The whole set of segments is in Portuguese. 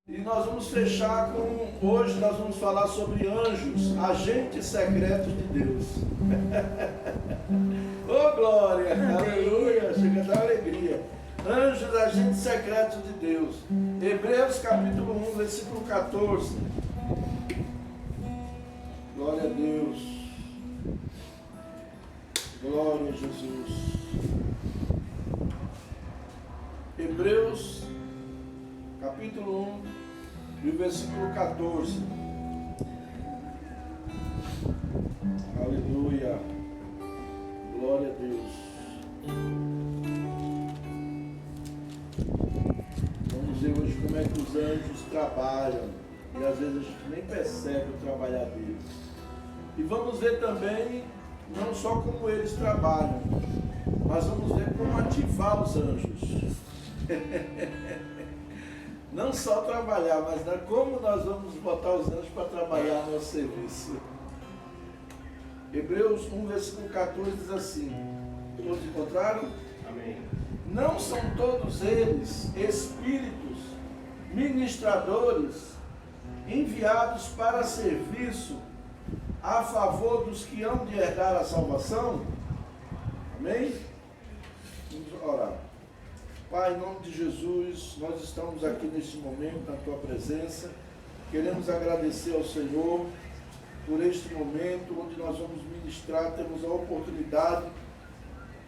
E nós vamos fechar com, hoje nós vamos falar sobre anjos, agentes secretos de Deus. Oh glória, aleluia, chega a dar alegria. Anjos, agentes secretos de Deus. Hebreus capítulo 1, versículo 14. Glória a Deus. Glória a Jesus. Hebreus capítulo 1 e o versículo 14. Aleluia. Glória a Deus. Vamos ver hoje como é que os anjos trabalham. E às vezes a gente nem percebe o trabalhar deles. E vamos ver também, não só como eles trabalham, mas vamos ver como ativar os anjos. Não só trabalhar, mas como nós vamos botar os anjos para trabalhar no nosso serviço. Hebreus 1, versículo 14 diz assim: todos encontraram? Amém. Não são todos eles espíritos ministradores enviados para serviço a favor dos que hão de herdar a salvação? Amém? Vamos orar. Pai, em nome de Jesus, nós estamos aqui neste momento na Tua presença. Queremos agradecer ao Senhor por este momento onde nós vamos ministrar, temos a oportunidade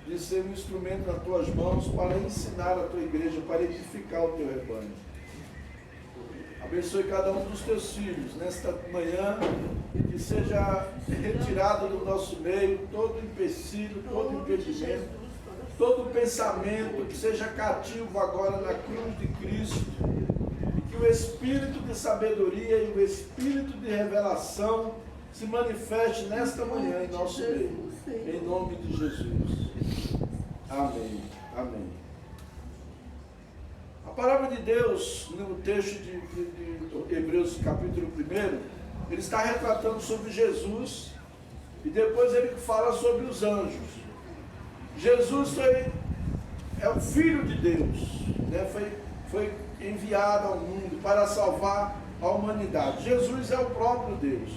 de ser um instrumento nas Tuas mãos para ensinar a Tua igreja, para edificar o Teu rebanho. Abençoe cada um dos Teus filhos nesta manhã, que seja retirado do nosso meio todo empecilho, todo impedimento, todo pensamento que seja cativo agora na cruz de Cristo, e que o Espírito de sabedoria e o Espírito de revelação se manifeste nesta manhã em nosso meio, em nome de Jesus. Amém. Amém. A palavra de Deus, no texto de Hebreus capítulo 1, ele está retratando sobre Jesus, e depois ele fala sobre os anjos. Jesus é o Filho de Deus, né? foi enviado ao mundo para salvar a humanidade. Jesus é o próprio Deus.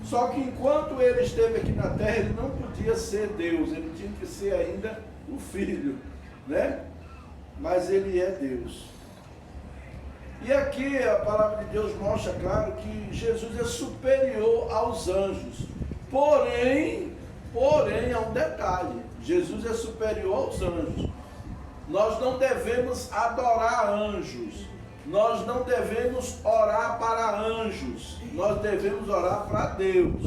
Só que enquanto ele esteve aqui na terra, ele não podia ser Deus, ele tinha que ser ainda o Filho, né? Mas ele é Deus. E aqui a palavra de Deus mostra claro que Jesus é superior aos anjos. Porém, há um detalhe: Jesus é superior aos anjos. Nós não devemos adorar anjos, nós não devemos orar para anjos, nós devemos orar para Deus.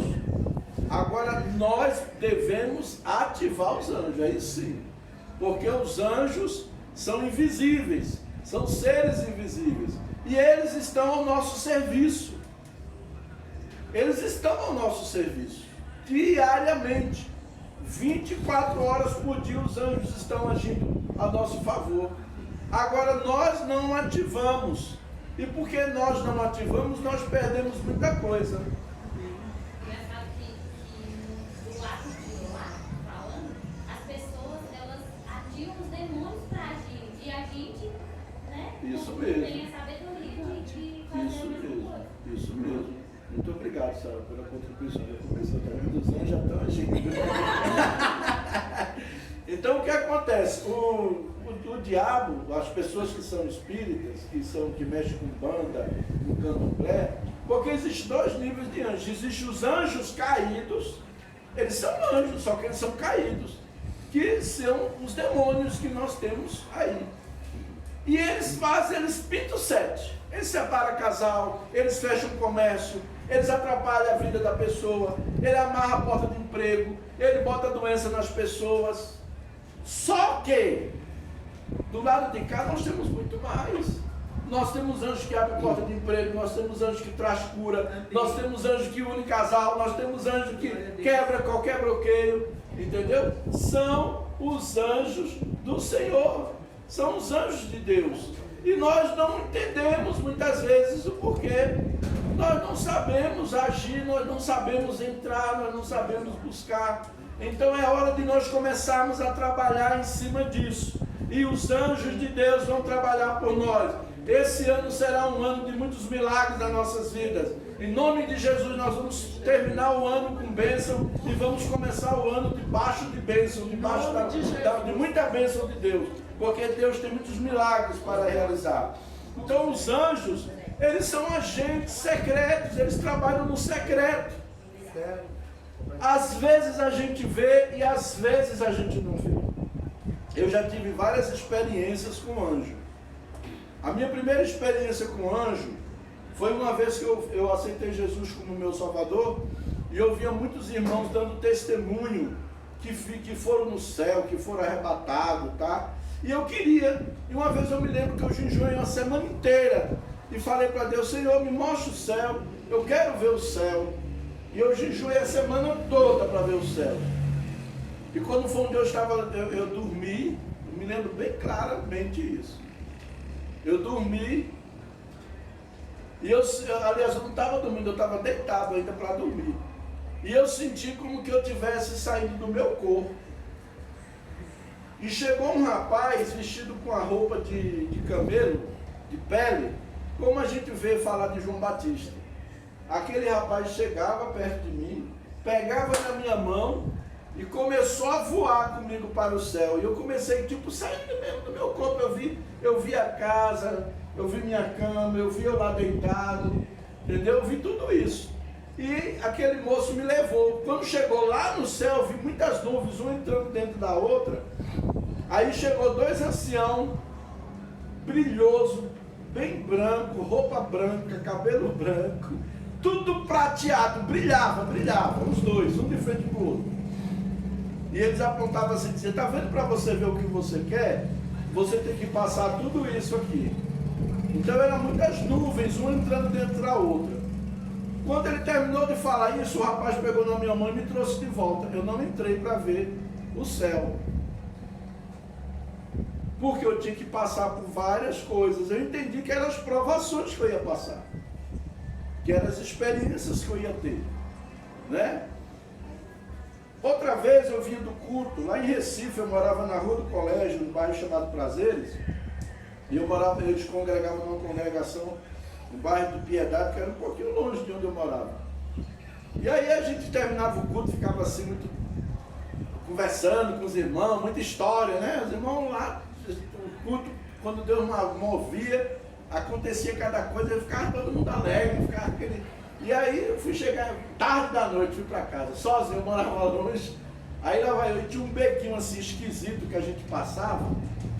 Agora nós devemos ativar os anjos, aí sim, porque os anjos são invisíveis, são seres invisíveis, e eles estão ao nosso serviço. Eles estão ao nosso serviço diariamente. 24 horas por dia os anjos estão agindo a nosso favor. Agora nós não ativamos. E porque nós não ativamos, nós perdemos muita coisa. Engraçado que do lado de lá, falando, as pessoas, elas ativam os demônios para agir. E a gente, né? Isso não mesmo. tem a sabedoria de fazer Isso a mesma mesmo. coisa. Isso mesmo. Muito obrigado, Sara, pela contribuição. Já começou também, os anjos já estão agindo. Então o que acontece? O diabo, as pessoas que são espíritas, que mexem com banda, com candomblé, porque existem dois níveis de anjos. Existem os anjos caídos, eles são anjos, só que eles são caídos, que são os demônios que nós temos aí. E eles pintam sete. Eles separam casal, eles fecham comércio, eles atrapalham a vida da pessoa, ele amarra a porta de emprego, ele bota doença nas pessoas. Só que do lado de cá nós temos muito mais. Nós temos anjos que abrem porta de emprego, nós temos anjos que traz cura, nós temos anjos que unem casal, nós temos anjos que quebra qualquer bloqueio, entendeu? São os anjos do Senhor, são os anjos de Deus. E nós não entendemos muitas vezes o porquê. Nós não sabemos agir, nós não sabemos entrar, nós não sabemos buscar. Então é hora de nós começarmos a trabalhar em cima disso. E os anjos de Deus vão trabalhar por nós. Esse ano será um ano de muitos milagres nas nossas vidas. Em nome de Jesus, nós vamos terminar o ano com bênção e vamos começar o ano debaixo de bênção, debaixo de muita bênção de Deus, porque Deus tem muitos milagres para realizar. Então os anjos, eles são agentes secretos, eles trabalham no secreto. Às vezes a gente vê e às vezes a gente não vê. Eu já tive várias experiências com anjo. A minha primeira experiência com anjo foi uma vez que eu aceitei Jesus como meu Salvador e eu via muitos irmãos dando testemunho que foram no céu, que foram arrebatados, tá? E eu queria, e uma vez eu me lembro que eu jejuei uma semana inteira e falei para Deus: Senhor, me mostra o céu, eu quero ver o céu. E eu jejuei a semana toda para ver o céu. E quando foi onde eu dormi, eu me lembro bem claramente isso. Eu dormi, e aliás, eu não estava dormindo, eu estava deitado ainda para dormir. E eu senti como que eu tivesse saído do meu corpo. E chegou um rapaz vestido com a roupa de camelo, de pele, como a gente vê falar de João Batista. Aquele rapaz chegava perto de mim, pegava na minha mão e começou a voar comigo para o céu. E eu comecei, saindo mesmo do meu corpo. Eu vi a casa, eu vi minha cama, eu vi eu lá deitado, entendeu? Eu vi tudo isso. E aquele moço me levou. Quando chegou lá no céu, eu vi muitas nuvens, uma entrando dentro da outra. Aí chegou dois anciãos, brilhoso, bem branco, roupa branca, cabelo branco, tudo prateado, brilhava, os dois, um de frente para o outro. E eles apontavam assim, diziam: está vendo, para você ver o que você quer, você tem que passar tudo isso aqui. Então eram muitas nuvens, uma entrando dentro da outra. Quando ele terminou de falar isso, o rapaz pegou na minha mão e me trouxe de volta. Eu não entrei para ver o céu, porque eu tinha que passar por várias coisas. Eu entendi que eram as provações que eu ia passar, que eram as experiências que eu ia ter, né? Outra vez eu vinha do culto, lá em Recife, eu morava na rua do colégio, num bairro chamado Prazeres, e eles congregavam numa congregação no bairro do Piedade, que era um pouquinho longe de onde eu morava. E aí a gente terminava o culto, ficava assim, muito conversando com os irmãos, muita história, né? Os irmãos lá, o culto, quando Deus movia, acontecia cada coisa, ficava todo mundo alegre, ficava aquele... E aí eu fui chegar tarde da noite, fui para casa, sozinho, eu morava longe. Aí lá vai eu, e tinha um bequinho assim esquisito que a gente passava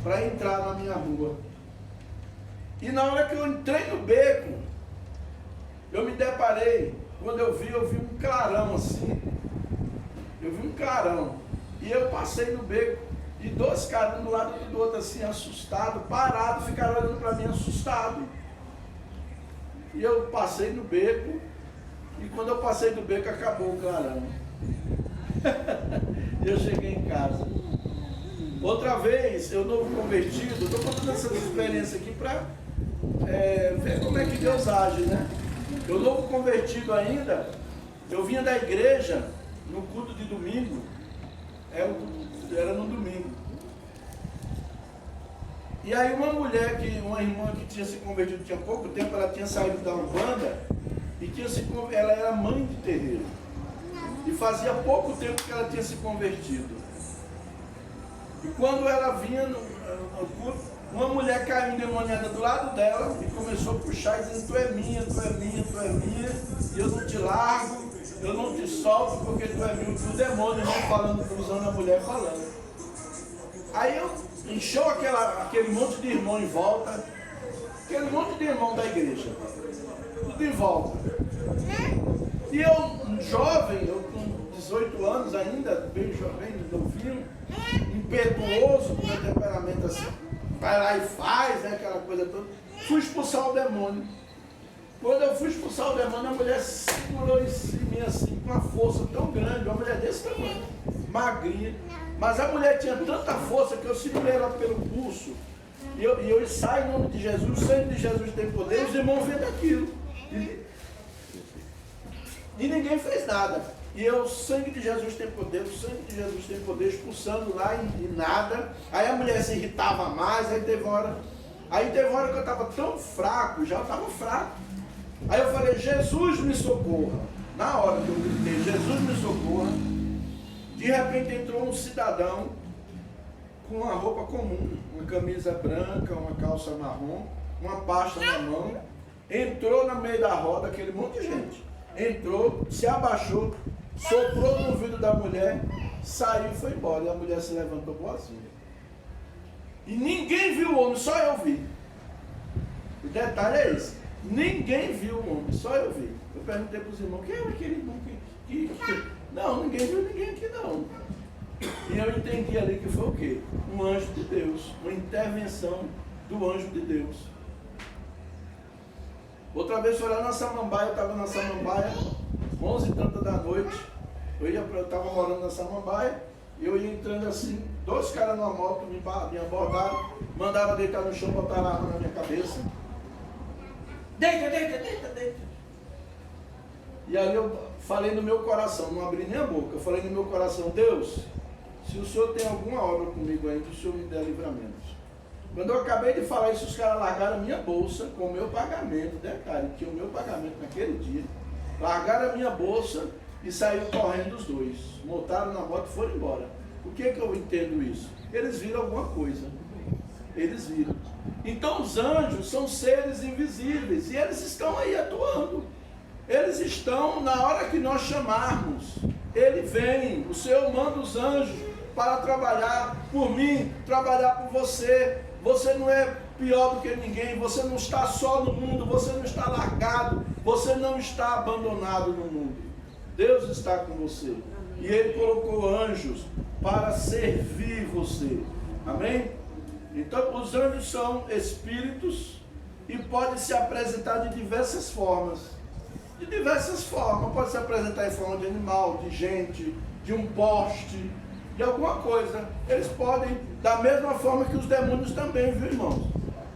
para entrar na minha rua. E na hora que eu entrei no beco, eu me deparei, quando eu vi um clarão assim. Eu vi um clarão. E eu passei no beco, e dois caras um do lado do outro assim, assustado, parado, ficaram olhando para mim assustado. E eu passei no beco, e quando eu passei do beco, acabou o clarão. E eu cheguei em casa. Outra vez, eu novo convertido, estou contando essa experiência aqui para ver como é que Deus age, né? Eu novo convertido ainda, eu vinha da igreja no culto de domingo, era no domingo. E aí uma irmã que tinha se convertido tinha pouco tempo, ela tinha saído da Umbanda e ela era mãe de terreiro. E fazia pouco tempo que ela tinha se convertido. E quando ela vinha no culto, uma mulher caiu endemoniada do lado dela e começou a puxar, dizendo: tu é minha, tu é minha, tu é minha, e eu não te largo, eu não te solto porque tu é minha. O demônio não falando, usando a mulher falando. Aí encheu aquele monte de irmão em volta, aquele monte de irmão da igreja, tudo em volta. E eu, um jovem, eu com 18 anos ainda, bem jovem, novinho, impetuoso, com meu temperamento assim, vai lá e faz, né, aquela coisa toda, fui expulsar o demônio. Quando eu fui expulsar o demônio, a mulher segurou em mim assim, com uma força tão grande, uma mulher desse tamanho, magrinha. Mas a mulher tinha tanta força que eu segurei ela pelo pulso. E eu saio em nome de Jesus, o sangue de Jesus tem poder, os irmãos vendo aquilo. E ninguém fez nada. E o sangue de Jesus tem poder, o sangue de Jesus tem poder, expulsando lá e nada. Aí a mulher se irritava mais, aí teve uma hora. Aí teve uma hora que eu estava tão fraco, já estava fraco. Aí eu falei, Jesus me socorra. Na hora que eu gritei, Jesus me socorra, de repente entrou um cidadão com uma roupa comum, uma camisa branca, uma calça marrom, uma pasta na mão, entrou no meio da roda, aquele monte de gente. Entrou, se abaixou, soprou no ouvido da mulher, saiu e foi embora. E a mulher se levantou boazinha. E ninguém viu o homem, só eu vi. O detalhe é esse. Ninguém viu o homem, só eu vi. Eu perguntei para os irmãos, quem era aquele irmão que... Não, ninguém viu ninguém aqui não. E eu entendi ali que foi o quê? Um anjo de Deus, uma intervenção do anjo de Deus. Outra vez foi lá na Samambaia, eu estava na Samambaia, 11h30 da noite, eu estava morando na Samambaia, eu ia entrando assim, 2 caras numa moto me abordaram, mandaram deitar no chão, botaram a arma na minha cabeça. Deita, deita, deita, deita. E aí eu falei no meu coração, não abri nem a boca, eu falei no meu coração, Deus, se o Senhor tem alguma obra comigo ainda, o Senhor me dê livramento. Quando eu acabei de falar isso, os caras largaram a minha bolsa com o meu pagamento, detalhe, tinha o meu pagamento naquele dia, largaram a minha bolsa e saíram correndo os dois, montaram na moto e foram embora. Por que eu entendo isso? Eles viram alguma coisa, eles viram. Então os anjos são seres invisíveis e eles estão aí atuando. Eles estão na hora que nós chamarmos, ele vem, o Senhor manda os anjos para trabalhar por mim, trabalhar por você. Você não é pior do que ninguém, você não está só no mundo, você não está largado, você não está abandonado no mundo. Deus está com você. E Ele colocou anjos para servir você. Amém? Então os anjos são espíritos e podem se apresentar de diversas formas. De diversas formas, pode se apresentar em forma de animal, de gente, de um poste, de alguma coisa. Eles podem, da mesma forma que os demônios também, viu, irmãos?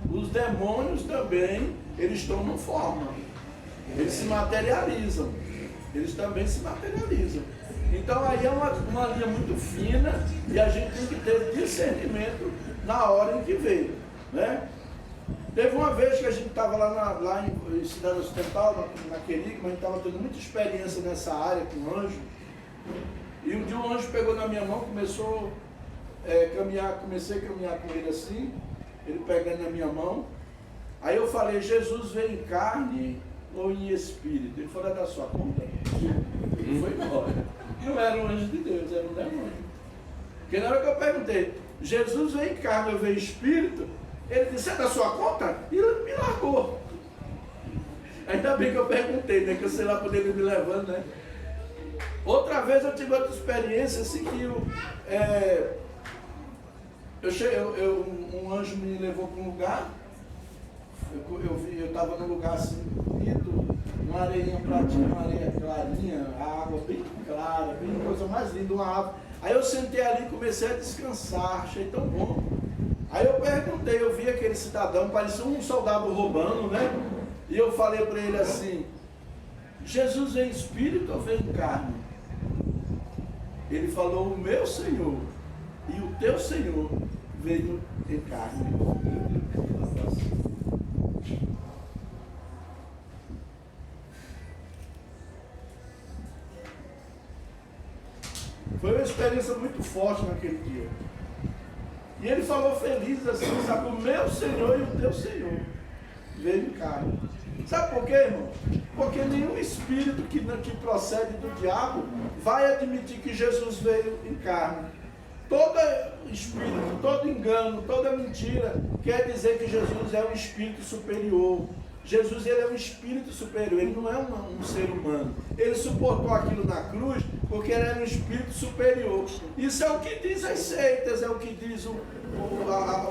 Os demônios também, eles tomam forma. Eles se materializam. Eles também se materializam. Então aí é uma linha muito fina e a gente tem que ter discernimento na hora em que veio, né? Teve uma vez que a gente estava lá em Cidade Ocidental, na Querigma, a gente estava tendo muita experiência nessa área com anjo. E um dia um anjo pegou na minha mão, começou comecei a caminhar com ele assim, ele pegando na minha mão. Aí eu falei, Jesus veio em carne ou em espírito? Ele falou, é da sua conta? Ele foi embora. Não era um anjo de Deus, era um demônio. Porque na hora que eu perguntei, Jesus veio em carne ou veio em espírito? Ele disse, é da sua conta? E ele me largou. Ainda bem que eu perguntei, né? Que eu sei lá por ele me levando, né? Outra vez eu tive outra experiência, assim, que um anjo me levou para um lugar. Eu estava num lugar assim, bonito, uma areinha pratinha, uma areia clarinha, a água bem clara, bem coisa mais linda, uma água. Aí eu sentei ali e comecei a descansar, achei tão bom. Aí eu perguntei, eu vi aquele cidadão, parecia um soldado roubando, né? E eu falei para ele assim, Jesus vem em espírito ou vem em carne? Ele falou, o meu Senhor e o teu Senhor veio em carne. Foi uma experiência muito forte naquele dia. E ele falou feliz assim, sabe, o meu Senhor e o teu Senhor veio em carne. Sabe por quê, irmão? Porque nenhum espírito que procede do diabo vai admitir que Jesus veio em carne. Todo espírito, todo engano, toda mentira quer dizer que Jesus é um espírito superior. Jesus, ele é um espírito superior, ele não é um ser humano. Ele suportou aquilo na cruz porque ele era um espírito superior. Isso é o que diz as seitas, é o que diz o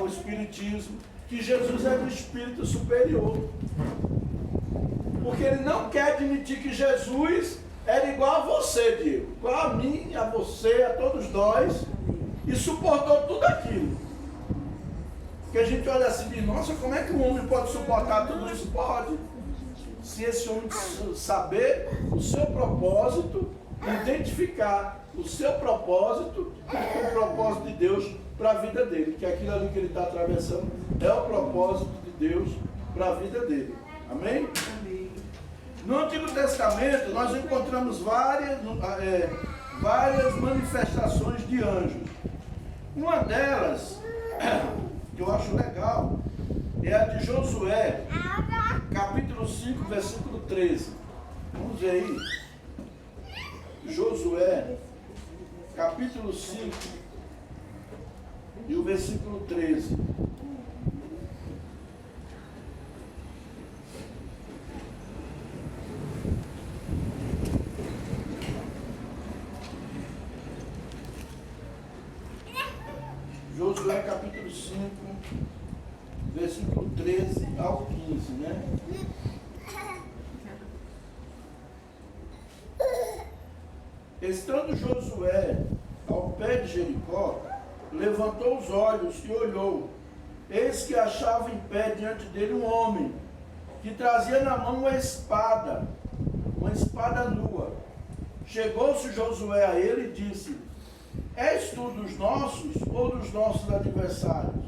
espiritismo, que Jesus é um espírito superior. Porque ele não quer admitir que Jesus era igual a você, Diego, igual a mim, a você, a todos nós, e suportou tudo aquilo. Que a gente olha assim e diz, nossa, como é que um homem pode suportar tudo isso? Pode. Se esse homem saber o seu propósito, identificar o seu propósito com o propósito de Deus para a vida dele, que aquilo ali que ele está atravessando é o propósito de Deus para a vida dele. Amém? Amém. No Antigo Testamento nós encontramos várias manifestações de anjos. Uma delas, que eu acho legal, é a de Josué, capítulo 5, versículo 13. Vamos ver aí. Josué, capítulo 5, e o versículo 13. Josué capítulo 5, versículo 13 ao 15, né? Estando Josué ao pé de Jericó, levantou os olhos e olhou. Eis que achava em pé diante dele um homem, que trazia na mão uma espada nua. Chegou-se Josué a ele e disse: És tu dos nossos ou dos nossos adversários?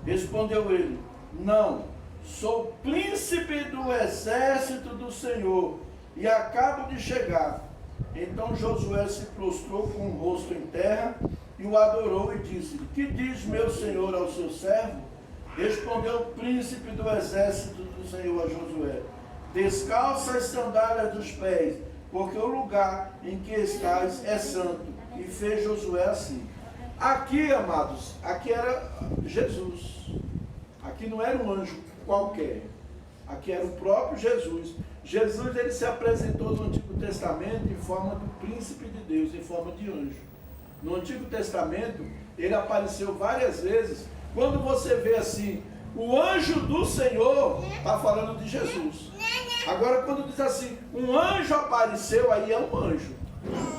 Respondeu ele: Não, sou príncipe do exército do Senhor e acabo de chegar. Então Josué se prostrou com o rosto em terra e o adorou e disse: Que diz meu senhor ao seu servo? Respondeu o príncipe do exército do Senhor a Josué: Descalça as sandálias dos pés, porque o lugar em que estás é santo. E fez Josué assim. Aqui, amados, aqui era Jesus. Aqui não era um anjo qualquer. Aqui era o próprio Jesus. Jesus, ele se apresentou no Antigo Testamento em forma do príncipe de Deus, em forma de anjo. No Antigo Testamento, ele apareceu várias vezes. Quando você vê assim, o anjo do Senhor, está falando de Jesus. Agora, quando diz assim, um anjo apareceu, aí é um anjo.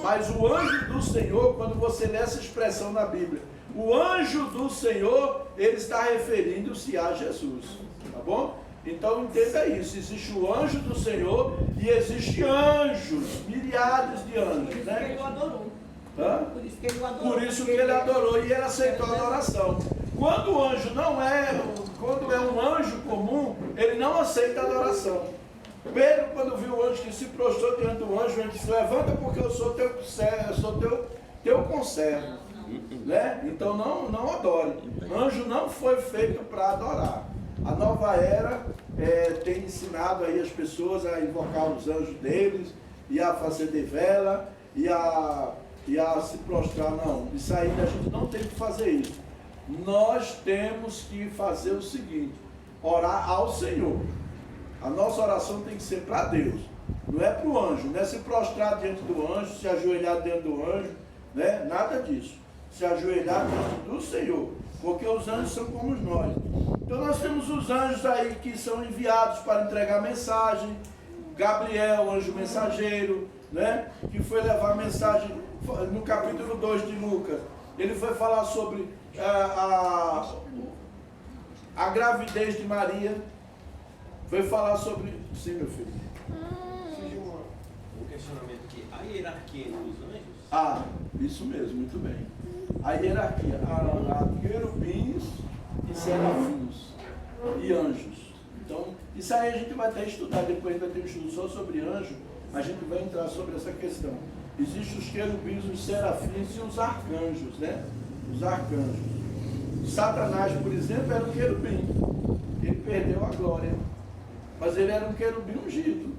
Mas o anjo do Senhor, quando você lê essa expressão na Bíblia, o anjo do Senhor, ele está referindo-se a Jesus. Tá bom? Então entenda isso, existe o anjo do Senhor e existe anjos, milhares de anjos, né? Por isso que ele o adorou. Hã? Por isso que ele o adorou. Por isso que ele adorou e ele aceitou a adoração. Quando o anjo quando é um anjo comum, ele não aceita a adoração. Pedro, quando viu o anjo que se prostrou diante do anjo, ele disse: Levanta, porque eu sou teu servo, eu sou teu conservo. Né? Então não adore. Anjo não foi feito para adorar. A nova era tem ensinado aí as pessoas a invocar os anjos deles, e a fazer de vela, e a se prostrar. Não, isso aí a gente não tem que fazer isso. Nós temos que fazer o seguinte: orar ao Senhor. A nossa oração tem que ser para Deus, não é para o anjo, não é se prostrar diante do anjo, se ajoelhar diante do anjo, né? Nada disso. Se ajoelhar diante do Senhor, porque os anjos são como nós. Então nós temos os anjos aí que são enviados para entregar mensagem. Gabriel, anjo mensageiro, né? Que foi levar mensagem no capítulo 2 de Lucas. Ele foi falar sobre a gravidez de Maria. Foi falar sobre... Sim, meu filho. Surgiu um questionamento aqui. A hierarquia entre os anjos? Isso mesmo, muito bem. A hierarquia. A querubins e serafins e anjos. Então, isso aí a gente vai até estudar, depois ainda tem um estudo só sobre anjo, a gente vai entrar sobre essa questão. Existem os querubins, os serafins e os arcanjos, né? Os arcanjos. Satanás, por exemplo, era um querubim. Ele perdeu a glória. Mas ele era um querubim ungido,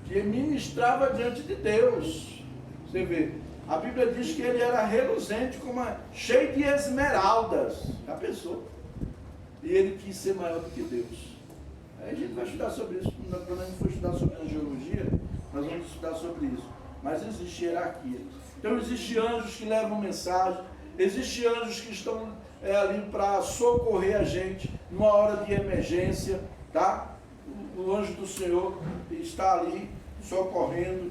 que ministrava diante de Deus. Você vê, a Bíblia diz que ele era reluzente, cheio de esmeraldas. Já pensou? E ele quis ser maior do que Deus. Aí a gente vai estudar sobre isso. Quando a gente for estudar sobre angiologia, nós vamos estudar sobre isso. Mas existe hierarquia. Então existem anjos que levam mensagem, existem anjos que estão ali para socorrer a gente numa hora de emergência, tá? O anjo do Senhor está ali socorrendo.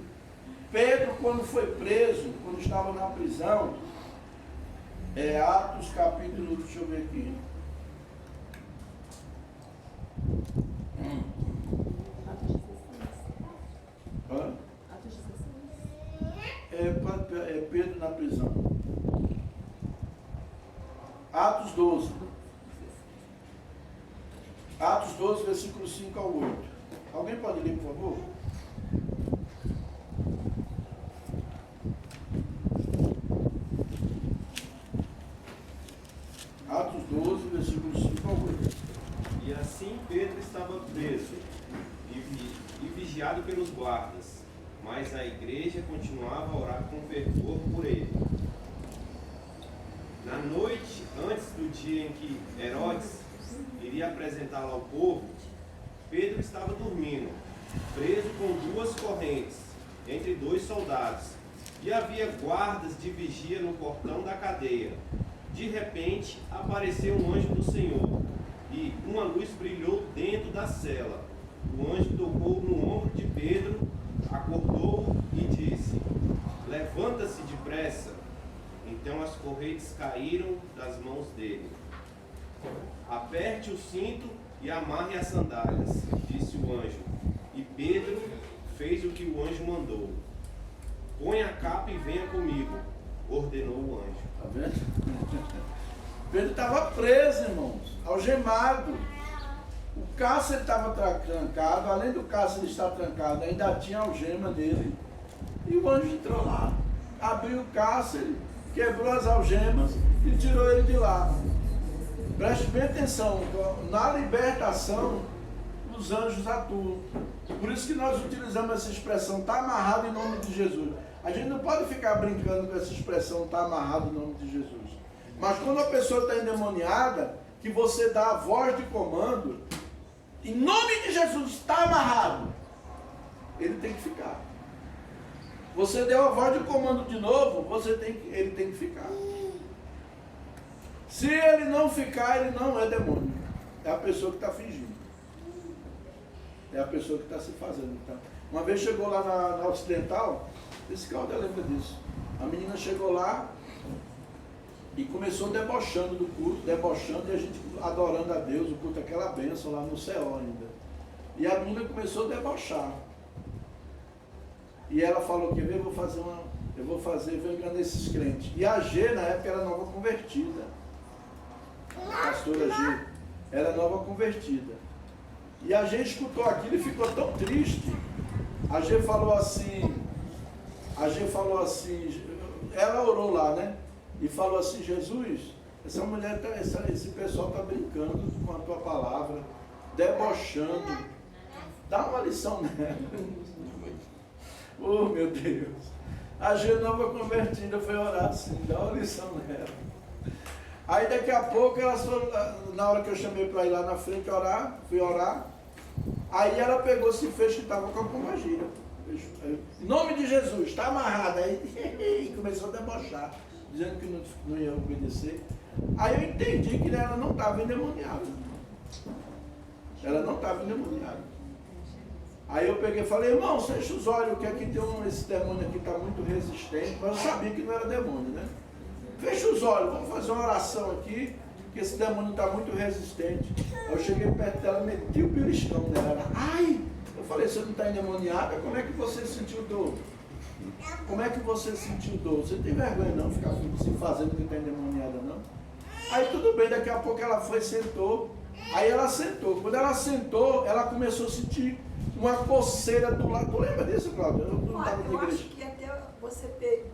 Pedro, quando foi preso, quando estava na prisão, Atos capítulo, deixa eu ver aqui. Pedro na prisão. Atos 12. Atos 12, versículos 5 ao 8. Alguém pode ler, por favor? Atos 12, versículos 5 ao 8. E assim Pedro estava preso e vigiado pelos guardas, mas a igreja continuava a orar com fervor por ele. Na noite, antes do dia em que Herodes iria apresentá-lo ao povo, Pedro estava dormindo, preso com 2 correntes, entre 2 soldados, e havia guardas de vigia no portão da cadeia. De repente, apareceu um anjo do Senhor, e uma luz brilhou dentro da cela. O anjo tocou no ombro de Pedro, acordou-o e disse: levanta-se depressa. Então as correntes caíram das mãos dele. Aperte o cinto e amarre as sandálias, disse o anjo. E Pedro fez o que o anjo mandou. Põe a capa e venha comigo, ordenou o anjo. Está vendo? Pedro estava preso, irmãos, algemado. O cárcere estava trancado, além do cárcere estar trancado, ainda tinha a algema dele. E o anjo entrou lá, abriu o cárcere, quebrou as algemas e tirou ele de lá. Preste bem atenção, na libertação, os anjos atuam. Por isso que nós utilizamos essa expressão, está amarrado em nome de Jesus. A gente não pode ficar brincando com essa expressão, está amarrado em nome de Jesus. Mas quando a pessoa está endemoniada, que você dá a voz de comando, em nome de Jesus, está amarrado, ele tem que ficar. Você deu a voz de comando de novo, ele tem que ficar. Se ele não ficar, ele não é demônio. É a pessoa que está fingindo. É a pessoa que está se fazendo. Tá? Uma vez chegou lá na Ocidental, esse Caldeira lembra disso. A menina chegou lá e começou debochando do culto, debochando, e a gente adorando a Deus, o culto, aquela bênção lá no céu ainda. E a menina começou a debochar. E ela falou que eu vou enganar esses crentes. E a G, na época, era nova convertida. A pastora G era nova convertida. E a G escutou aquilo e ficou tão triste. A G falou assim, ela orou lá, né? E falou assim: Jesus, essa mulher, esse pessoal está brincando com a tua palavra, debochando. Dá uma lição nela. Oh, meu Deus. A G nova convertida foi orar assim, dá uma lição nela. Aí daqui a pouco, elas foram, na hora que eu chamei para ir lá na frente orar, fui orar. Aí ela pegou, se fez que estava com a pombagira. Em nome de Jesus, está amarrada. Aí começou a debochar, dizendo que não ia obedecer. Aí eu entendi que ela não estava endemoniada. Ela não estava endemoniada. Aí eu peguei e falei: irmão, fecha os olhos, que aqui tem esse demônio aqui está muito resistente. Mas eu sabia que não era demônio, né? Fecha os olhos, vamos fazer uma oração aqui, que esse demônio está muito resistente. Aí eu cheguei perto dela, meti o beliscão nela. Ai! Eu falei: você não está endemoniada? Como é que você sentiu dor? Como é que você sentiu dor? Você não tem vergonha não, ficar se fazendo que está endemoniada não? Aí tudo bem, daqui a pouco ela foi e sentou. Aí ela sentou. Quando ela sentou, ela começou a sentir uma coceira do lado. Tu lembra disso, Cláudia? Eu acho que até você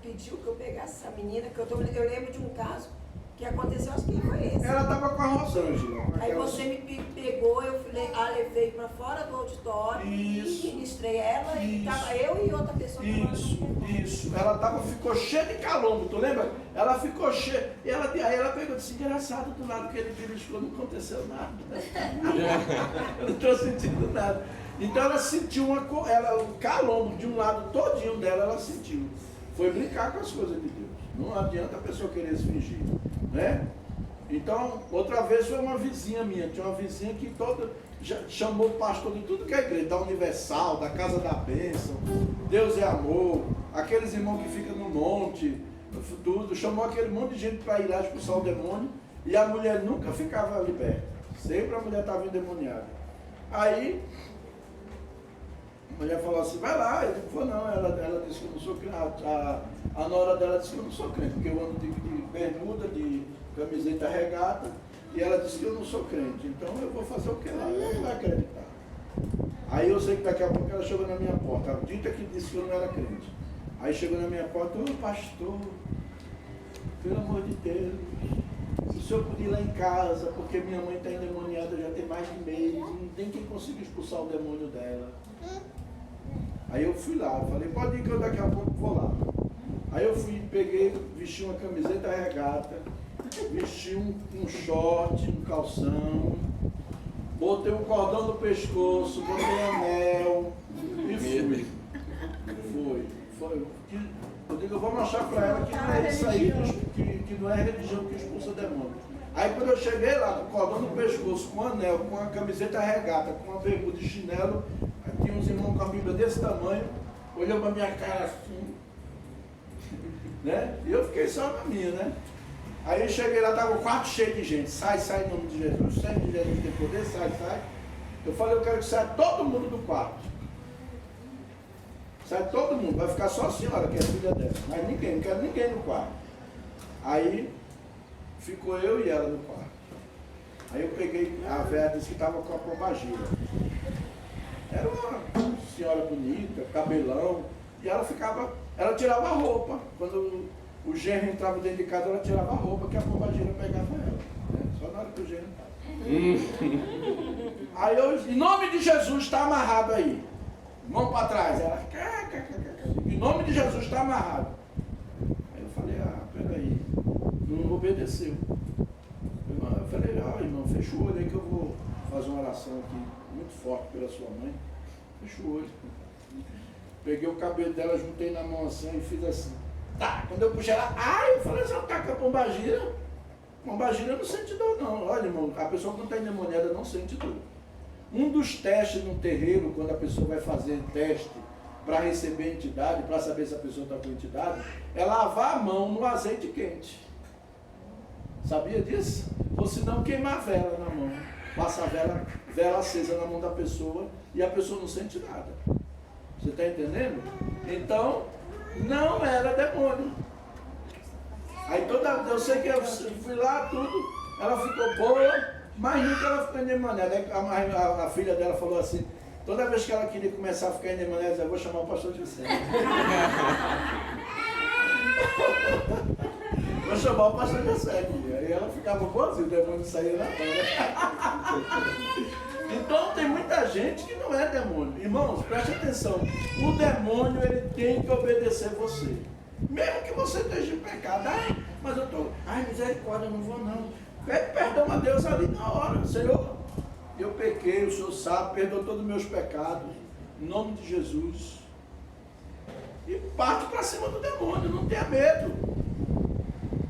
pediu que eu pegasse essa menina, que eu lembro de um caso que aconteceu, acho que foi esse. Ela estava com a Rosângela. Aí você me pegou, eu levei para fora do auditório, isso, e ministrei ela, e estava eu e outra pessoa. Isso. Ela ficou cheia de calombo, tu lembra? Ela ficou cheia. Aí ela pegou e disse: engraçado, do lado que ele beliscou não aconteceu nada. Eu não estou sentindo nada. Então ela sentiu o calombo de um lado todinho dela, ela sentiu. Foi brincar com as coisas de Deus. Não adianta a pessoa querer se fingir, né? Então, outra vez foi uma vizinha minha. Tinha uma vizinha que já chamou o pastor de tudo que é igreja, da Universal, da Casa da Bênção, Deus é Amor, aqueles irmãos que ficam no monte, tudo. Chamou aquele monte de gente para ir lá expulsar o demônio, e a mulher nunca ficava liberta. Sempre a mulher estava endemoniada. Aí a mulher falou assim: vai lá. Ele falou: não, ela disse que eu não sou crente. A nora dela disse que eu não sou crente, porque eu ando de bermuda, de camiseta regata, e ela disse que eu não sou crente, então eu vou fazer o que lá? Ela não vai acreditar. Aí eu sei que daqui a pouco ela chegou na minha porta, a dita que disse que eu não era crente. Aí chegou na minha porta, ô pastor, pelo amor de Deus, o senhor podia ir lá em casa, porque minha mãe está endemoniada já tem mais de mês, não tem quem consiga expulsar o demônio dela. Aí eu fui lá, falei, pode ir que eu daqui a pouco vou lá. Aí eu fui, peguei, vesti uma camiseta regata, vesti um short, um calção, botei um cordão no pescoço, botei anel e fui. Eu digo, eu vou mostrar para ela que não é isso aí, que não é religião que expulsa demônio. Aí quando eu cheguei lá, com o cordão no pescoço, com anel, com a camiseta regata, com uma bermuda de chinelo, aí tinha uns irmãos com a Bíblia desse tamanho, olhou para minha cara assim, né? E eu fiquei só na minha, né? Aí eu cheguei lá, estava o quarto cheio de gente. Sai, em nome de Jesus. Sai de Jesus, tem poder, sai. Eu falei, eu quero que saia todo mundo do quarto. Sai todo mundo, vai ficar só a senhora, que é a filha dela. Mas ninguém, não quero ninguém no quarto. Aí ficou eu e ela no quarto. Aí eu peguei, a velha disse que estava com a pombagira. Era uma senhora bonita, cabelão, e ela tirava a roupa. Quando o genro entrava dentro de casa, ela tirava a roupa, que a pombagira pegava ela. Né? Só na hora que o genro entrava. Aí eu, em nome de Jesus, está amarrado aí. Mão para trás. Ela, em nome de Jesus, está amarrado. Aí eu falei, peraí, não obedeceu. Eu falei, irmão, fecha o olho aí que eu vou fazer uma oração aqui, muito forte pela sua mãe. Fecha o olho. Peguei o cabelo dela, juntei na mão assim e fiz assim. Tá, quando eu puxei ela, eu falei, você tá com a pombagira? Pombagira não sente dor não. Olha, irmão, a pessoa que não está endemoniada não sente dor. Um dos testes no terreiro, quando a pessoa vai fazer teste para receber entidade, para saber se a pessoa está com entidade, é lavar a mão no azeite quente. Sabia disso? Ou se não, queimar vela na mão. Passa a vela acesa na mão da pessoa e a pessoa não sente nada. Você está entendendo? Então, não era demônio. Aí eu sei que eu fui lá, tudo, ela ficou boa, mas nunca ela ficou endemoniada. Aí a filha dela falou assim, toda vez que ela queria começar a ficar endemoniada, ela dizia, eu vou chamar o pastor José. Vou chamar o pastor José. Aí ela ficava boazinha, o demônio saía na hora. Então tem muita gente que não é demônio. Irmãos, preste atenção. O demônio, ele tem que obedecer você. Mesmo que você esteja em pecado. Mas eu estou... misericórdia, eu não vou não. Pede perdão a Deus ali na hora. Senhor, eu pequei, o Senhor sabe, perdoa todos os meus pecados. Em nome de Jesus. E parte para cima do demônio, não tenha medo.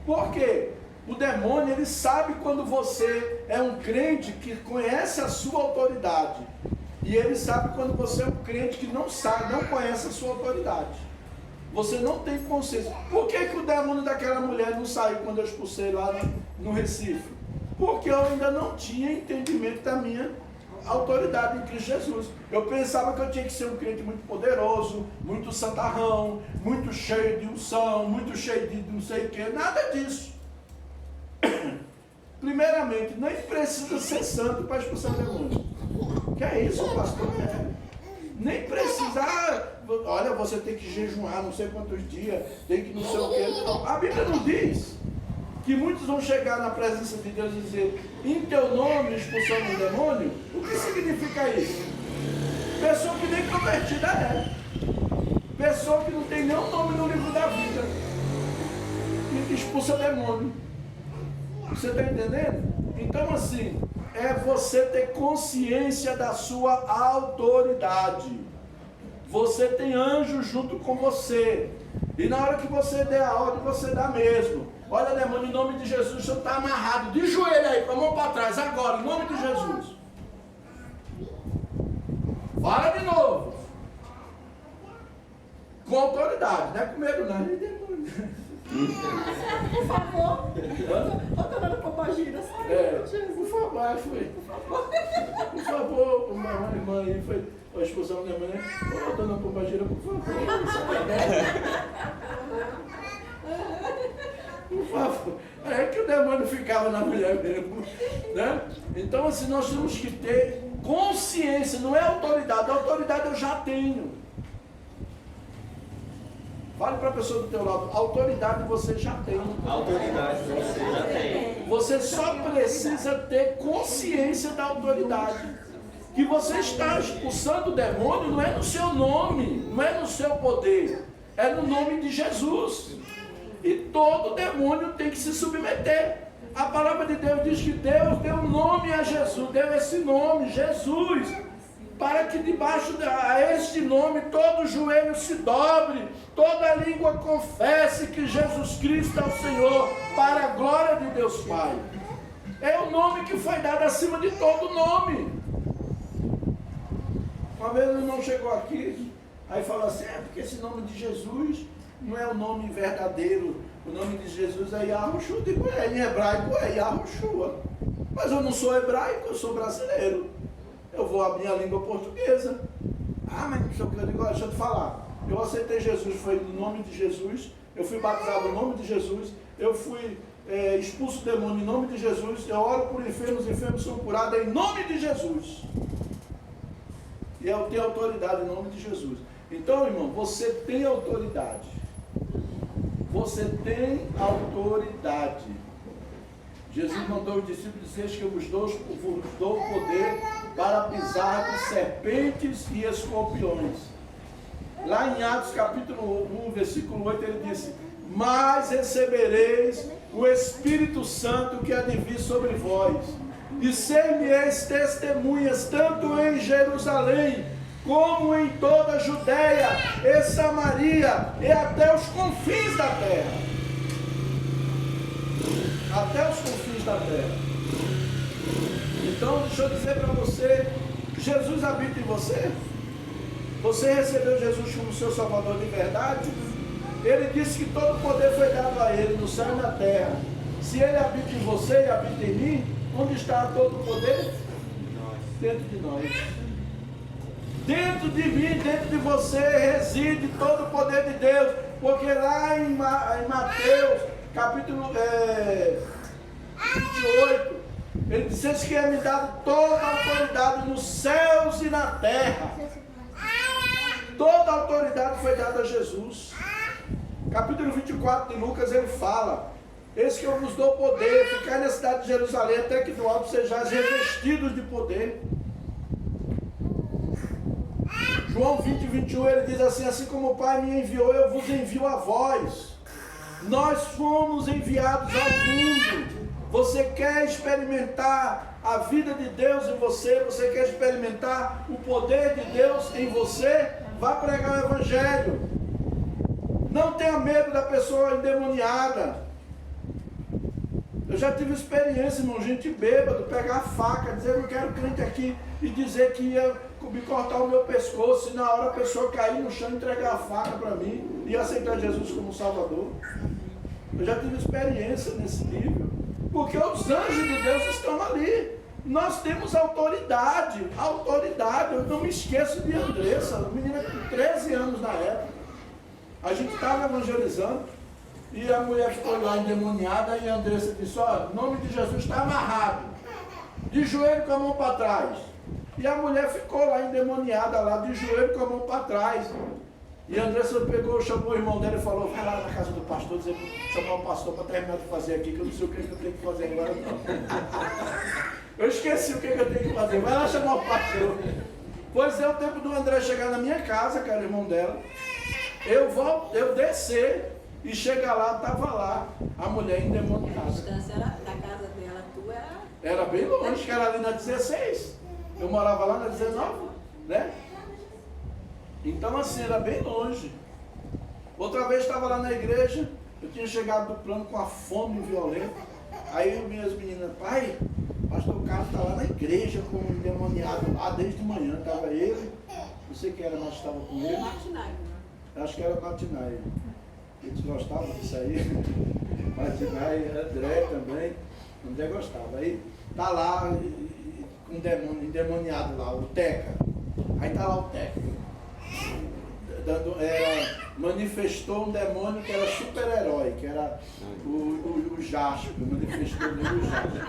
Por quê? O demônio, ele sabe quando você é um crente que conhece a sua autoridade. E ele sabe quando você é um crente que não sabe, não conhece a sua autoridade. Você não tem consciência. Por que o demônio daquela mulher não saiu quando eu expulsei lá no Recife? Porque eu ainda não tinha entendimento da minha autoridade em Cristo Jesus. Eu pensava que eu tinha que ser um crente muito poderoso, muito santarrão, muito cheio de unção, muito cheio de não sei o que, nada disso. Primeiramente, nem precisa ser santo para expulsar demônio. Que é isso, pastor? Nem precisa, olha, você tem que jejuar não sei quantos dias, tem que não sei o quê. Não. A Bíblia não diz que muitos vão chegar na presença de Deus e dizer, em teu nome expulsando o demônio. O que significa isso? Pessoa que nem convertida é. Pessoa que não tem nenhum nome no livro da vida. E expulsa demônio. Você está entendendo? Então assim, é você ter consciência da sua autoridade. Você tem anjo junto com você. E na hora que você der a ordem, você dá mesmo. Olha, demônio, em nome de Jesus, o senhor está amarrado. De joelho aí, com a mão para trás, agora, em nome de Jesus. Fala de novo. Com autoridade, não é com medo não. Por favor. Eu estou dando pombagira, sabe? Por favor, foi. Por favor, uma irmã aí foi a expulsão da manhã. Ô, dona pombagira, por favor. Por favor. É que o demônio ficava na mulher mesmo. Né? Então, assim, nós temos que ter consciência, não é autoridade. A autoridade eu já tenho. Fale para a pessoa do teu lado, autoridade você já tem. Autoridade você já tem. Você só precisa ter consciência da autoridade. Que você está expulsando o demônio não é no seu nome, não é no seu poder, é no nome de Jesus. E todo demônio tem que se submeter. A palavra de Deus diz que Deus deu nome a Jesus, deu esse nome, Jesus, para que debaixo de este nome todo joelho se dobre, toda língua confesse que Jesus Cristo é o Senhor, para a glória de Deus Pai. É o nome que foi dado acima de todo nome. Uma vez o irmão chegou aqui, aí falou assim, porque esse nome de Jesus não é o nome verdadeiro, o nome de Jesus é Yahushua. Digo, em hebraico é Yahushua. Mas eu não sou hebraico, eu sou brasileiro. Eu vou abrir a língua portuguesa. Mas não sei o que eu digo, deixa eu te falar. Eu aceitei Jesus, foi no nome de Jesus. Eu fui batizado no nome de Jesus. Eu fui expulso do demônio em nome de Jesus. Eu oro por enfermos, os enfermos são curados em nome de Jesus. E eu tenho autoridade em nome de Jesus. Então, irmão, você tem autoridade. Você tem autoridade. Jesus mandou os discípulos dizer que eu vos dou poder para pisar de serpentes e escorpiões. Lá em Atos capítulo 1, versículo 8, ele disse, mas recebereis o Espírito Santo que há de vir sobre vós, e ser-me-eis testemunhas tanto em Jerusalém, como em toda a Judéia e Samaria, e até os confins da terra. Até os confins da terra. Então, deixa eu dizer para você, Jesus habita em você? Você recebeu Jesus como seu Salvador de verdade? Ele disse que todo o poder foi dado a Ele, no céu e na terra. Se Ele habita em você e habita em mim, onde está todo o poder? Dentro de nós. Dentro de mim, dentro de você, reside todo o poder de Deus. Porque lá em Mateus, capítulo 28, ele disse que é me dado toda a autoridade nos céus e na terra. Toda a autoridade foi dada a Jesus. Capítulo 24 de Lucas, ele fala, eis que eu vos dou poder, ficar na cidade de Jerusalém, até que do alto sejais revestidos de poder. João 20, 21, ele diz assim, assim como o Pai me enviou, eu vos envio a vós. Nós fomos enviados ao mundo. Você quer experimentar a vida de Deus em você? Você quer experimentar o poder de Deus em você? Vá pregar o Evangelho. Não tenha medo da pessoa endemoniada. Eu já tive experiência, irmão, gente bêbado, pegar a faca, dizer eu quero crente aqui e dizer que ia me cortar o meu pescoço, e na hora a pessoa cair no chão e entregar a faca para mim e aceitar Jesus como Salvador. Eu já tive experiência nesse nível, porque os anjos de Deus estão ali. Nós temos autoridade, eu não me esqueço de Andressa, menina com 13 anos na época. A gente estava evangelizando e a mulher ficou lá endemoniada e a Andressa disse, ó, o nome de Jesus está amarrado, de joelho com a mão para trás. E a mulher ficou lá endemoniada, lá de joelho com a mão para trás. E a Andressa pegou, chamou o irmão dela e falou, vai lá na casa do pastor, chamar o pastor para terminar de fazer aqui, que eu não sei o que eu tenho que fazer agora não. Eu esqueci o que eu tenho que fazer, vai lá chamar o pastor. Pois é, o tempo do André chegar na minha casa, que era o irmão dela, eu descer e chegar lá, estava lá a mulher endemoniada. A distância da casa dela, tua era bem longe, que era ali na 16. Eu morava lá na 19, né? Então assim, era bem longe. Outra vez estava lá na igreja, eu tinha chegado do plano com a fome violenta. Aí minhas meninas, pai, pastor Carlos está lá na igreja com um endemoniado lá desde manhã. Estava ele, não sei quem era, mas estava com ele. Acho que era Martinai. Eles gostavam disso aí. Martinai, André também. André gostava. Aí tá lá um demônio endemoniado lá, o Teca. Aí tá lá o Teca. manifestou um demônio que era super-herói, que era o Jasper, manifestou nele o Jasper.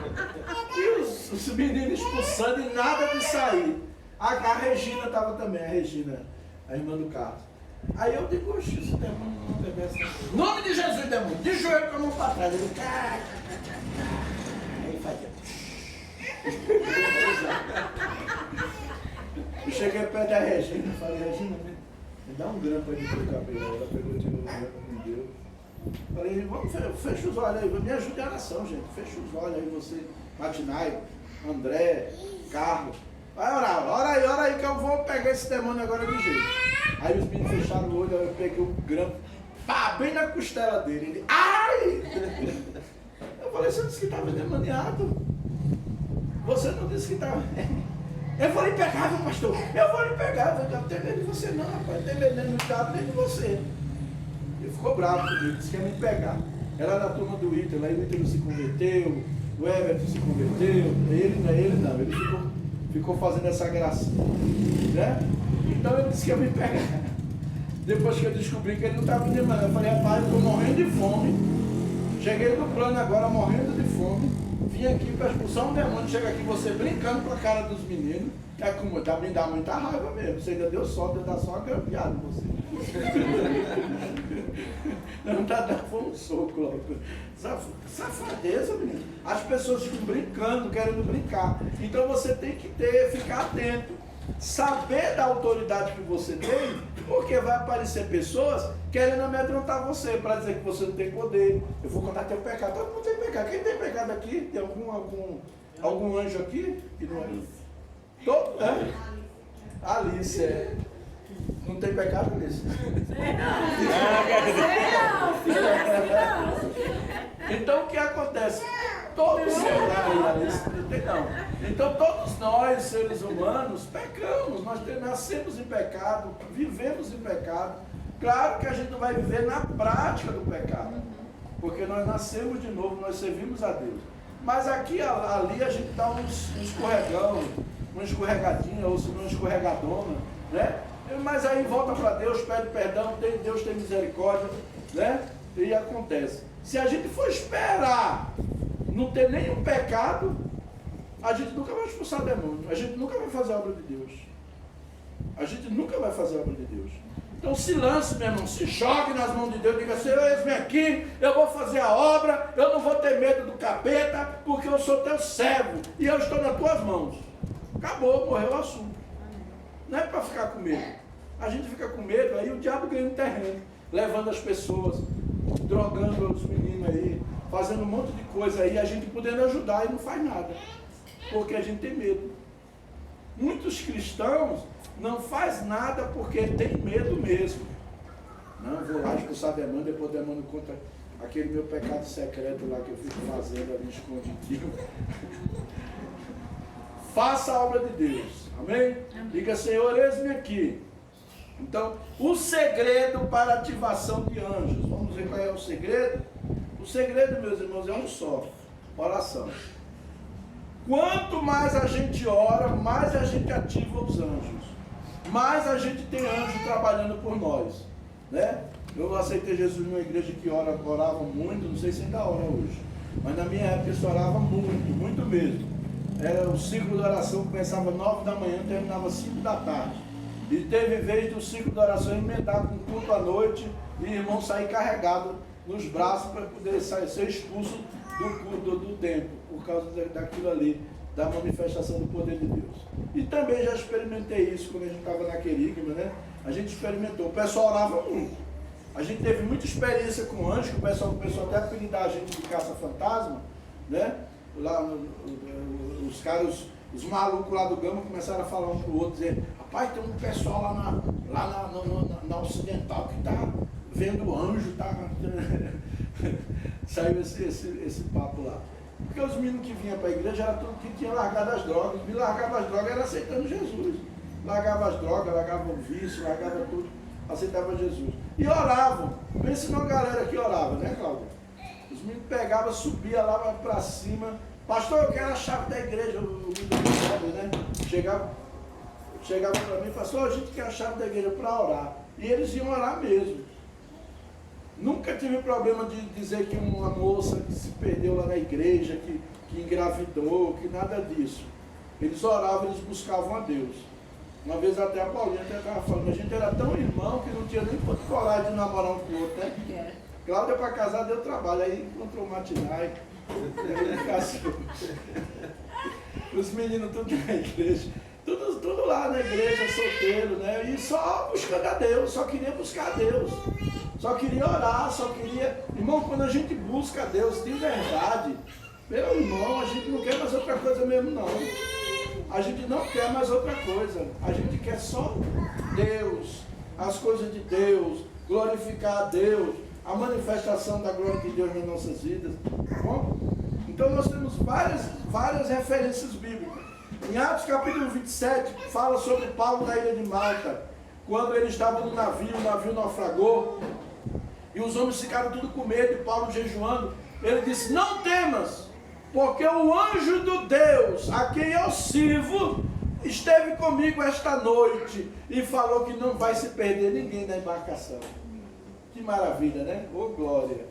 E os meninos expulsando e nada de sair. A Regina estava também, a Regina, a irmã do Carlos. Aí eu digo, oxe, esse demônio não obedece. Em nome de Jesus, demônio, de joelho com a mão para trás. Ele aí fazia. Eu cheguei perto da Regina e falei, Regina, me dá um grampo aí no teu cabelo. Ela pegou, tirou um grampo, me deu. Falei, vamos, fecha os olhos aí, me ajude a oração, gente. Fecha os olhos aí, você, Matinai, André, Carlos. Vai orar, ora aí que eu vou pegar esse demônio agora de jeito. Aí os meninos fecharam o olho, eu peguei o grampo, pá, bem na costela dele. Ele, ai! Eu falei, você disse que estava endemoniado? Você não disse que estava. Eu vou lhe pegar, meu pastor. Eu vou lhe pegar. Eu não tenho medo de você não, rapaz. Não tenho medo nem do diabo, nem de você. Ele ficou bravo comigo, disse que ia me pegar. Era da turma do Ítalo, aí o Ítalo se converteu, o Everton se converteu. Ele não, ele ficou fazendo essa gracinha. Né? Então ele disse que ia me pegar. Depois que eu descobri que ele não estava endemoniado, eu falei, rapaz, eu estou morrendo de fome. Cheguei no plano agora, morrendo de fome. Vim aqui para expulsar um demônio, chega aqui você brincando com a cara dos meninos, me dá muita raiva mesmo. Você ainda deu sorte, deu só uma grampeada em você. Não foi um soco logo. Safadeza, menino. As pessoas ficam brincando, querendo brincar. Então você tem que ficar atento. Saber da autoridade que você tem, porque vai aparecer pessoas querendo amedrontar você, para dizer que você não tem poder. Eu vou contar teu pecado. Todo mundo tem pecado. Quem tem pecado aqui? Tem algum anjo aqui? Que não é? Todo, é? Alice, é. Não tem pecado, Alice? Então o que acontece? Todos Então todos nós, seres humanos, pecamos, nós nascemos em pecado, vivemos em pecado. Claro que a gente não vai viver na prática do pecado, porque nós nascemos de novo, nós servimos a Deus. Mas aqui ali a gente dá um escorregão, uma escorregadinha, ou se não uma escorregadona, né? Mas aí volta para Deus, pede perdão, Deus tem misericórdia, né? E acontece. Se a gente for esperar não ter nenhum pecado, a gente nunca vai expulsar demônio, a gente nunca vai fazer a obra de Deus. A gente nunca vai fazer a obra de Deus. Então se lance, meu irmão, se jogue nas mãos de Deus, diga, Senhor, eis-me aqui, eu vou fazer a obra, eu não vou ter medo do capeta, porque eu sou teu servo e eu estou nas tuas mãos. Acabou, morreu o assunto. Não é para ficar com medo. A gente fica com medo, aí o diabo ganha um terreno, levando as pessoas, drogando os meninos aí, fazendo um monte de coisa aí, a gente podendo ajudar e não faz nada, porque a gente tem medo. Muitos cristãos não faz nada porque tem medo mesmo. Não, vou lá expulsar demônio, depois o demônio conta aquele meu pecado secreto lá que eu fico fazendo ali escondidinho. Faça a obra de Deus, amém? Diga, Senhor, eis-me aqui. Então, o segredo para a ativação de anjos, vamos ver qual é o segredo? O segredo, meus irmãos, é um só: oração. Quanto mais a gente ora, mais a gente ativa os anjos, mais a gente tem anjo trabalhando por nós, né? Eu aceitei Jesus numa igreja que orava muito, não sei se ainda ora hoje, mas na minha época isso orava muito, muito mesmo. Era o ciclo de oração que começava às 9 da manhã e terminava às 5 da tarde. E teve vez do ciclo de oração emendar com culto à noite e irmão sair carregado nos braços para poder ser expulso do templo, por causa daquilo ali, da manifestação do poder de Deus. E também já experimentei isso quando a gente estava na Querigma, né? A gente experimentou, o pessoal orava muito. A gente teve muita experiência com anjo, que o pessoal até apelidar a gente de caça-fantasma, né? Lá, os caras, os malucos lá do Gama começaram a falar um para o outro, dizer, rapaz, tem um pessoal lá na Ocidental que está vendo anjo, tá... Saiu esse papo lá. Porque os meninos que vinham para a igreja eram todos que tinham largado as drogas. Me largava as drogas, era aceitando Jesus. Largava as drogas, largava o vício, largava tudo, aceitava Jesus. E oravam. Pense numa galera que orava, né, Cláudia? Os meninos pegavam, subiam lá para cima. Pastor, eu quero a chave da igreja. O menino, né? Chegava para mim e falava, pastor, a gente quer a chave da igreja para orar. E eles iam orar mesmo. Nunca tive problema de dizer que uma moça que se perdeu lá na igreja, que engravidou, que nada disso. Eles oravam, eles buscavam a Deus. Uma vez até a Paulinha estava falando, a gente era tão irmão que não tinha nem coragem de namorar um com o outro, né? Cláudia para casar deu trabalho, aí encontrou o Matinai, os meninos tudo na igreja, tudo lá na igreja, solteiro, né? E só buscando a Deus, só queria buscar a Deus, só queria orar, só queria... Irmão, quando a gente busca a Deus de verdade, meu irmão, a gente não quer mais outra coisa mesmo não. A gente não quer mais outra coisa. A gente quer só Deus, as coisas de Deus, glorificar a Deus, a manifestação da glória de Deus nas nossas vidas. Tá bom? Então nós temos várias referências bíblicas. Em Atos capítulo 27, fala sobre Paulo na ilha de Malta, quando ele estava no navio, o navio naufragou, e os homens ficaram tudo com medo, e Paulo jejuando. Ele disse, não temas, porque o anjo do Deus, a quem eu sirvo, esteve comigo esta noite e falou que não vai se perder ninguém na embarcação. Que maravilha, né? Ô glória!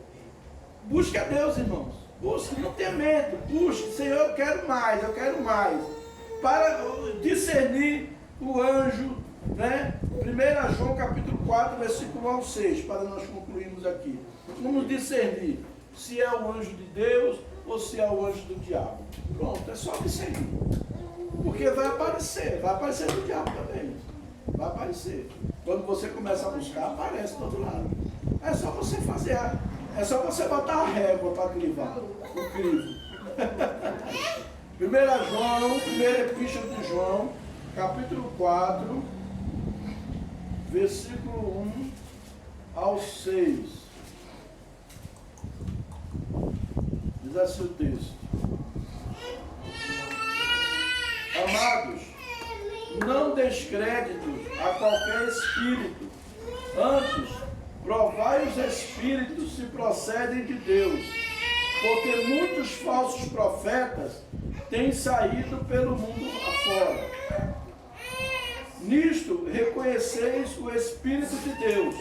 Busque a Deus, irmãos. Busque, não tenha medo. Busque, Senhor, eu quero mais, eu quero mais. Para discernir o anjo, né? 1 João capítulo 4, versículo 1 ao 6, para nós concluirmos aqui. Vamos discernir se é o anjo de Deus ou se é o anjo do diabo. Pronto, é só discernir. Porque vai aparecer do diabo também. Vai aparecer. Quando você começa a buscar, aparece do outro lado. É só você fazer, é só você botar a régua para crivar o crivo. 1 João, primeira epístola de João, capítulo 4, versículo 1 ao 6. Diz assim o texto. Amados, não descréditos a qualquer espírito, antes, provai os espíritos se procedem de Deus, porque muitos falsos profetas têm saído pelo mundo afora. Nisto, reconheceis o Espírito de Deus.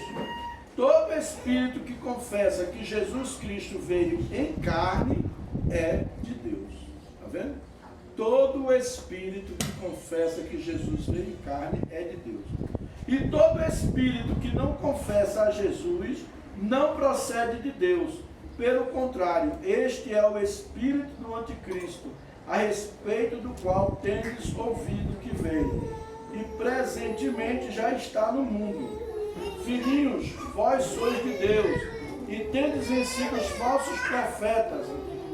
Todo espírito que confessa que Jesus Cristo veio em carne é de Deus. Está vendo? Todo espírito que confessa que Jesus veio em carne é de Deus. E todo espírito que não confessa a Jesus não procede de Deus. Pelo contrário, este é o espírito do anticristo, a respeito do qual tendes ouvido que veio, e presentemente já está no mundo. Filhinhos, vós sois de Deus, e tendes vencido os falsos profetas,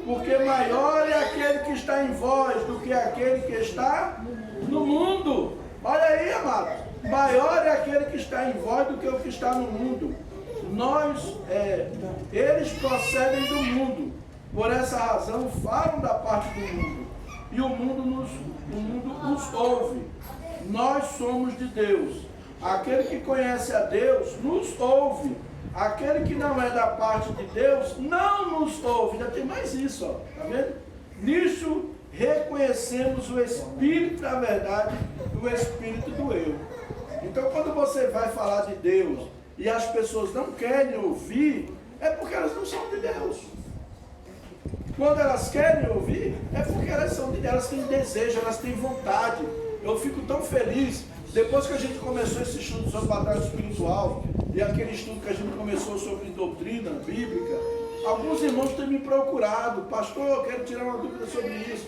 porque maior é aquele que está em vós do que aquele que está no mundo. Olha aí, amados, maior é aquele que está em vós do que o que está no mundo. Eles procedem do mundo, por essa razão falam da parte do mundo, e o mundo os ouve. Nós somos de Deus. Aquele que conhece a Deus nos ouve. Aquele que não é da parte de Deus não nos ouve. Já tem mais isso, ó. Tá vendo? Nisso reconhecemos o espírito da verdade e o espírito do eu. Então, quando você vai falar de Deus e as pessoas não querem ouvir, é porque elas não são de Deus. Quando elas querem ouvir, é porque elas são de Deus, elas têm desejo, elas têm vontade. Eu fico tão feliz, depois que a gente começou esse estudo sobre batalha espiritual, e aquele estudo que a gente começou sobre doutrina bíblica, alguns irmãos têm me procurado, pastor, eu quero tirar uma dúvida sobre isso,